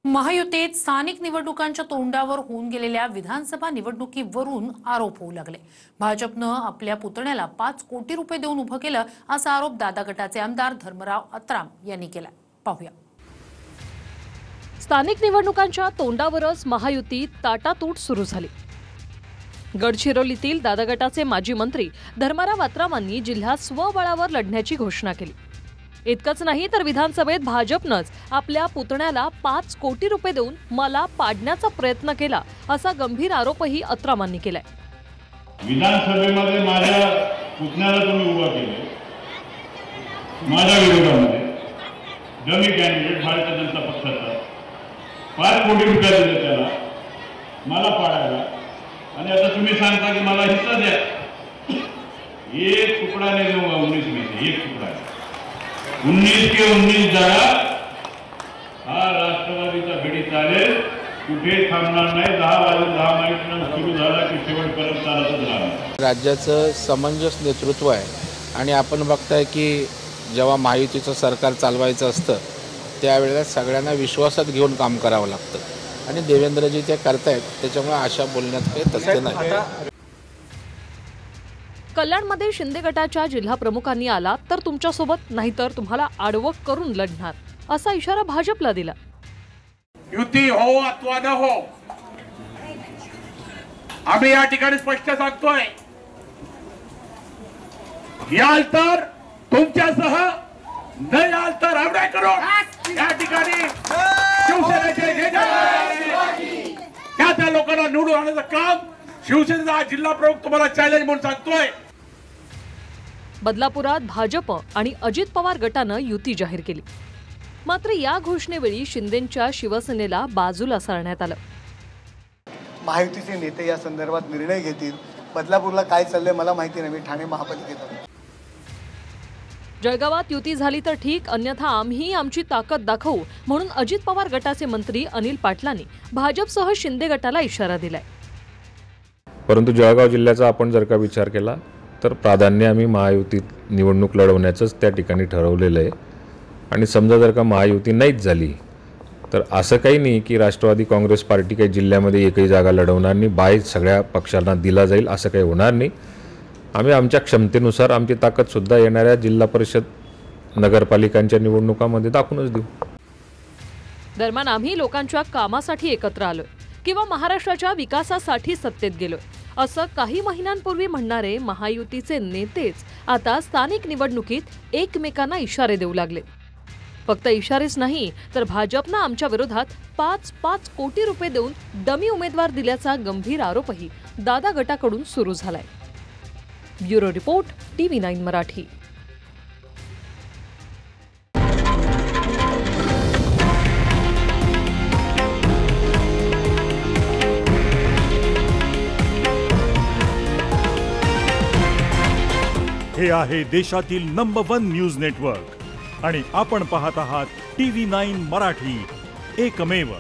महायुतीत स्थानिक निवडणुकांच्या तोंडावर होऊन गेलेल्या विधानसभा निवडणुकीवरून आरोप होऊ लागले। भाजपनं आपल्या पुतण्याला 5 कोटी रुपये देऊन उभं केलं असा आरोप दादा गटाचे आमदार धर्मराव अत्राम यांनी केला। पाहूया। स्थानिक निवडणुकांच्या तोंडावरच महायुतीत ताटातूट सुरू झाली। गडचिरोलीतील दादा गटाचे माजी मंत्री धर्मराव अत्रामांनी जिल्ह्यात स्वबळावर लढण्याची घोषणा केली। इतकंच नाही तर विधानसभेत भाजपनंच आपल्या पुतण्याला 5 कोटी रुपये देऊन मला पाडण्याचा प्रयत्न केला असा गंभीर आरोपही अत्रामांनी केलाय। विधानसभेमध्ये माझ्या पुतण्याला तुम्ही उभा केले, माझ्या विरोधामध्ये डमी कॅन्डिडेट भारतीय जनता पक्षाचा 5 कोटी रुपये दिले त्याला मला पाडायला, आणि आता तुम्ही सांगता की मला हिस्सा द्या। एक तुकडा नहीं दूंगा 19 में से, एक टुकड़ा 19 के 19 जागा हा राष्ट्रवादीचा भिडी चालेल, कुठे थांबणार नाही। 10 वाजून 10 मिनिटांना सुरू झाला की शेवटपर्यंत चालतच राहणार। राज्याचं समंजस नेतृत्व आहे आणि आपण बघताय की जेव्हा महायुतीचं सरकार चालवायचं असतं त्यावेळेला सगळ्यांना विश्वासात घेऊन काम करावं लागतं आणि देवेंद्रजी ते करतायत, त्याच्यामुळे आशा बोलण्यात काही तथ्य नाही। कल्याणमध्ये शिंदे गटाच्या जिल्हा प्रमुखांनी आला तर तुमच्यासोबत नाहीतर तुम्हाला आडवं करून लढणार असा इशारा भाजपला दिला। युती हो अथवा न हो, आम्ही या ठिकाणी स्पष्ट सांगतोय, याल तर तुमच्यासह, न याल तर आमदार करू। या ठिकाणी शिवसेनेचे त्या लोकांना निवडून आणण्याचं काम शिवसेनेचा जिल्हा प्रमुख तुम्हाला चॅलेंज म्हणून सांगतोय। बदलापुरात भाजप आणि अजित पवार गटानं युती जाहीर केली, मात्र या घोषणेवेळी शिंदेंच्या शिवसेनेला बाजूला सारण्यात आलं। महायुतीचे नेते या संदर्भात निर्णय घेतील। बदलापूरला काय चाललंय मला माहिती नाही, मी ठाणे महापालिकेत आहे। जळगावात युती झाली तर ठीक, अन्यथा आम्ही आमची ताकद दाखवू म्हणून अजित पवार गटाचे मंत्री अनिल पाटलांनी भाजपसह शिंदे गटाला इशारा दिलाय। परंतु जळगाव जिल्ह्याचा आपण जर का विचार केला तर प्राधान्य आम्ही महायुतीत निवडणूक लढवण्याचंच त्या ठिकाणी ठरवलेलं आहे। आणि समजा जर का महायुती नाहीच झाली तर असं काही नाही की राष्ट्रवादी काँग्रेस पार्टी काही जिल्ह्यामध्ये एकही जागा लढवणार नाही, बाहेर सगळ्या पक्षांना दिला जाईल असं काही होणार नाही। आम्ही आमच्या क्षमतेनुसार आमची ताकदसुद्धा येणाऱ्या जिल्हा परिषद नगरपालिकांच्या निवडणुकामध्ये दाखवूनच देऊ। दरम्यान आम्ही लोकांच्या कामासाठी एकत्र आलोय किंवा महाराष्ट्राच्या विकासासाठी सत्तेत गेलोय असं काही महिन्यांपूर्वी म्हणणारे महायुतीचे नेतेच आता स्थानिक निवडणुकीत एकमेकांना इशारे देऊ लागले। फक्त इशारेच नाही तर भाजपनं आमच्या विरोधात 5 कोटी रुपये देऊन डमी उमेदवार दिल्याचा गंभीर आरोपही दादा गटाकडून सुरू झालाय। Bureau report TV9 Marathi. हे आहे देशातील नंबर 1 न्यूज नेटवर्क आणि आपण पाहत आहात TV9 मराठी, एकमेव।